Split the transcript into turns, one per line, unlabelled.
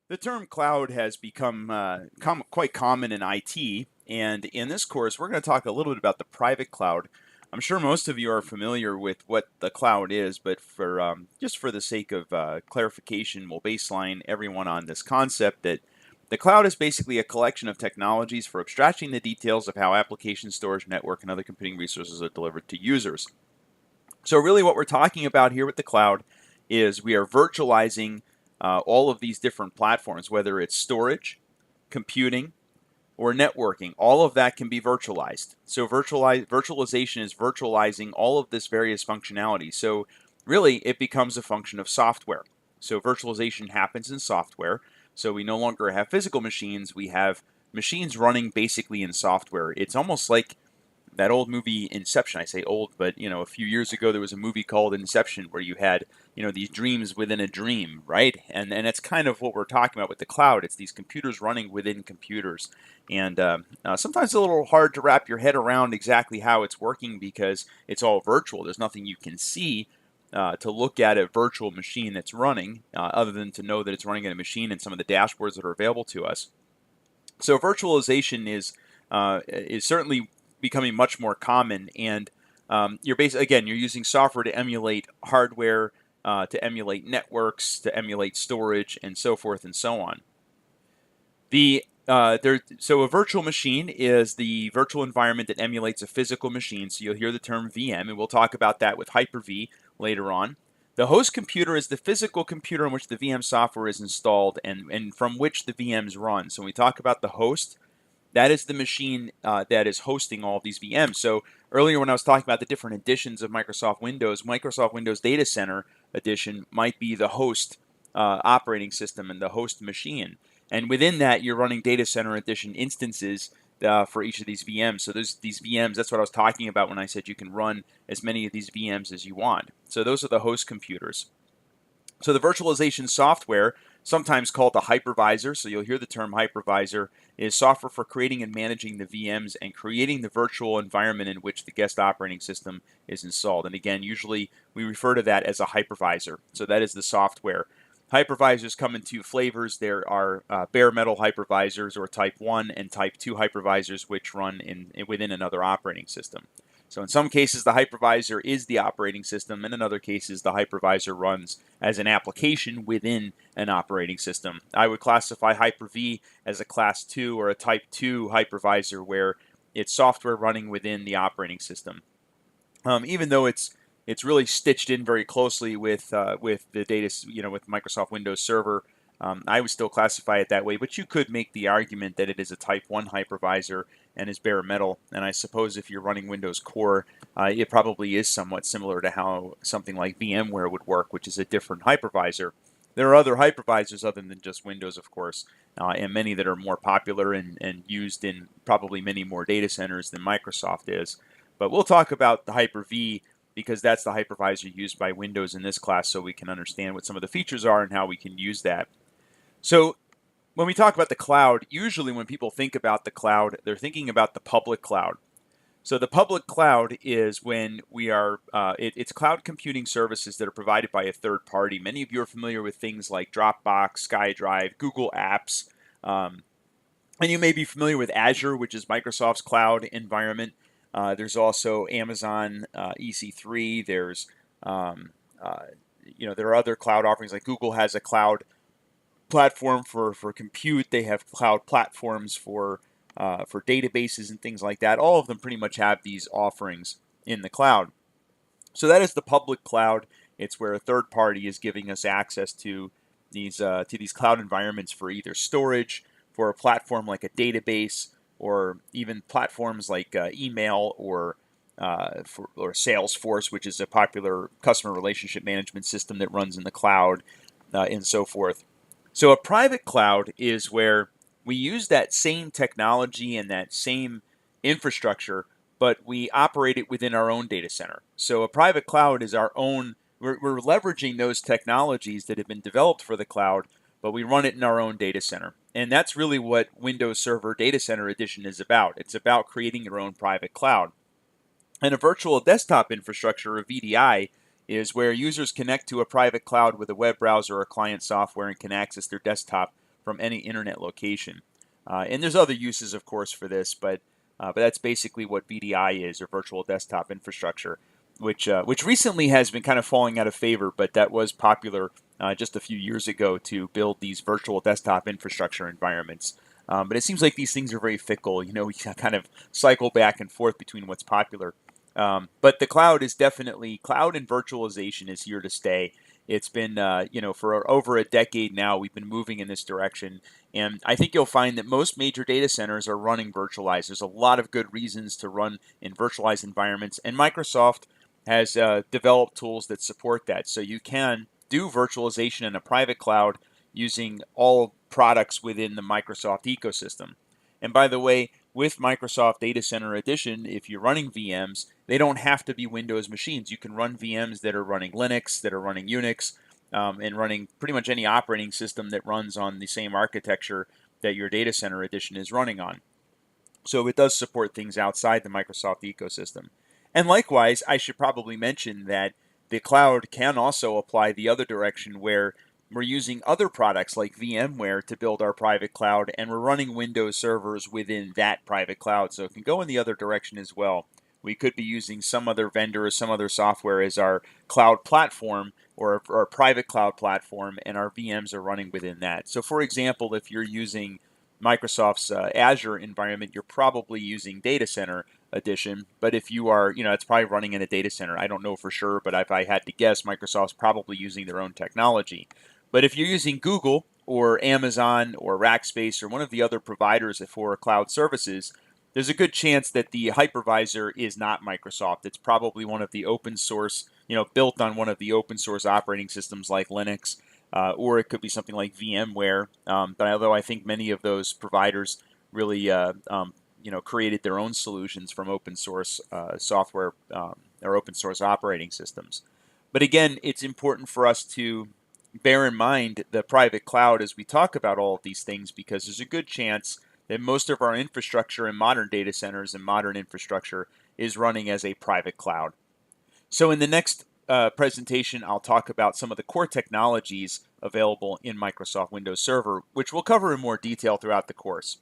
The term cloud has become quite common in IT, and in this course, we're going to talk a little bit about the private cloud. I'm sure most of you are familiar with what the cloud is, but for just for the sake of clarification, we'll baseline everyone on this concept that the cloud is basically a collection of technologies for abstracting the details of how application storage, network, and other computing resources are delivered to users. So really what we're talking about here with the cloud is we are virtualizing all of these different platforms, whether it's storage, computing, or networking. All of that can be virtualized. So virtualization is virtualizing all of this various functionality. So really it becomes a function of software. So virtualization happens in software. So we no longer have physical machines, we have machines running basically in software. It's almost like that old movie Inception. I say old, but a few years ago there was a movie called Inception where you had these dreams within a dream, right? And that's kind of what we're talking about with the cloud. It's these computers running within computers, and sometimes it's a little hard to wrap your head around exactly how it's working because it's all virtual. There's nothing you can see. To look at a virtual machine that's running, other than to know that it's running in a machine and some of the dashboards that are available to us. So virtualization is certainly becoming much more common, and you're using software to emulate hardware, to emulate networks, to emulate storage, and so forth and so on. So a virtual machine is the virtual environment that emulates a physical machine. So you'll hear the term VM, and we'll talk about that with Hyper-V later on. The host computer is the physical computer on which the VM software is installed and from which the VMs run. So when we talk about the host, that is the machine that is hosting all of these VMs. So earlier when I was talking about the different editions of Microsoft Windows Data Center edition might be the host operating system and the host machine. And within that, you're running Data Center Edition instances for each of these VMs. So these VMs, that's what I was talking about when I said you can run as many of these VMs as you want. So those are the host computers. So the virtualization software, sometimes called the hypervisor, so you'll hear the term hypervisor, is software for creating and managing the VMs and creating the virtual environment in which the guest operating system is installed. And again, usually we refer to that as a hypervisor. So that is the software. Hypervisors come in two flavors. There are bare metal hypervisors, or type 1 and type 2 hypervisors, which run within another operating system. So in some cases, the hypervisor is the operating system, and in other cases, the hypervisor runs as an application within an operating system. I would classify Hyper-V as a class 2 or a type 2 hypervisor, where it's software running within the operating system. Even though it's really stitched in very closely with the data, with Microsoft Windows Server. I would still classify it that way, but you could make the argument that it is a Type 1 hypervisor and is bare metal. And I suppose if you're running Windows Core, it probably is somewhat similar to how something like VMware would work, which is a different hypervisor. There are other hypervisors other than just Windows, of course, and many that are more popular and used in probably many more data centers than Microsoft is. But we'll talk about the Hyper-V because that's the hypervisor used by Windows in this class, so we can understand what some of the features are and how we can use that. So when we talk about the cloud, usually when people think about the cloud, they're thinking about the public cloud. So the public cloud is when we are, it's cloud computing services that are provided by a third party. Many of you are familiar with things like Dropbox, SkyDrive, Google Apps, and you may be familiar with Azure, which is Microsoft's cloud environment. There's also Amazon EC3. There's, there are other cloud offerings, like Google has a cloud platform for compute. They have cloud platforms for databases and things like that. All of them pretty much have these offerings in the cloud. So that is the public cloud. It's where a third party is giving us access to these cloud environments for either storage, for a platform like a database, or even platforms like email or Salesforce, which is a popular customer relationship management system that runs in the cloud, and so forth. So a private cloud is where we use that same technology and that same infrastructure, but we operate it within our own data center. So a private cloud is our own, we're leveraging those technologies that have been developed for the cloud, but we run it in our own data center. And that's really what Windows Server Data Center Edition is about. It's about creating your own private cloud. And a virtual desktop infrastructure, or VDI, is where users connect to a private cloud with a web browser or client software and can access their desktop from any internet location. And there's other uses, of course, for this, but that's basically what VDI is, or virtual desktop infrastructure, which recently has been kind of falling out of favor, but that was popular just a few years ago to build these virtual desktop infrastructure environments. But it seems like these things are very fickle. We kind of cycle back and forth between what's popular. But the cloud is definitely, cloud and virtualization is here to stay. It's been, for over a decade now, we've been moving in this direction. And I think you'll find that most major data centers are running virtualized. There's a lot of good reasons to run in virtualized environments. And Microsoft has developed tools that support that. So you can do virtualization in a private cloud using all products within the Microsoft ecosystem. And by the way, with Microsoft Data Center Edition, if you're running VMs, they don't have to be Windows machines. You can run VMs that are running Linux, that are running Unix, and running pretty much any operating system that runs on the same architecture that your Data Center Edition is running on. So it does support things outside the Microsoft ecosystem. And likewise, I should probably mention that the cloud can also apply the other direction, where we're using other products like VMware to build our private cloud, and we're running Windows servers within that private cloud. So it can go in the other direction as well. We could be using some other vendor or some other software as our cloud platform, or our private cloud platform, and our VMs are running within that. So for example, if you're using Microsoft's Azure environment, you're probably using Data Center Edition. But if you are, it's probably running in a data center. I don't know for sure, but if I had to guess, Microsoft's probably using their own technology. But if you're using Google or Amazon or Rackspace or one of the other providers for cloud services, there's a good chance that the hypervisor is not Microsoft. It's probably one of the open source, built on one of the open source operating systems like Linux, or it could be something like VMware. But although I think many of those providers really, created their own solutions from open source software or open source operating systems. But again, it's important for us to bear in mind the private cloud as we talk about all of these things, because there's a good chance that most of our infrastructure in modern data centers and modern infrastructure is running as a private cloud. So in the next presentation, I'll talk about some of the core technologies available in Microsoft Windows Server, which we'll cover in more detail throughout the course.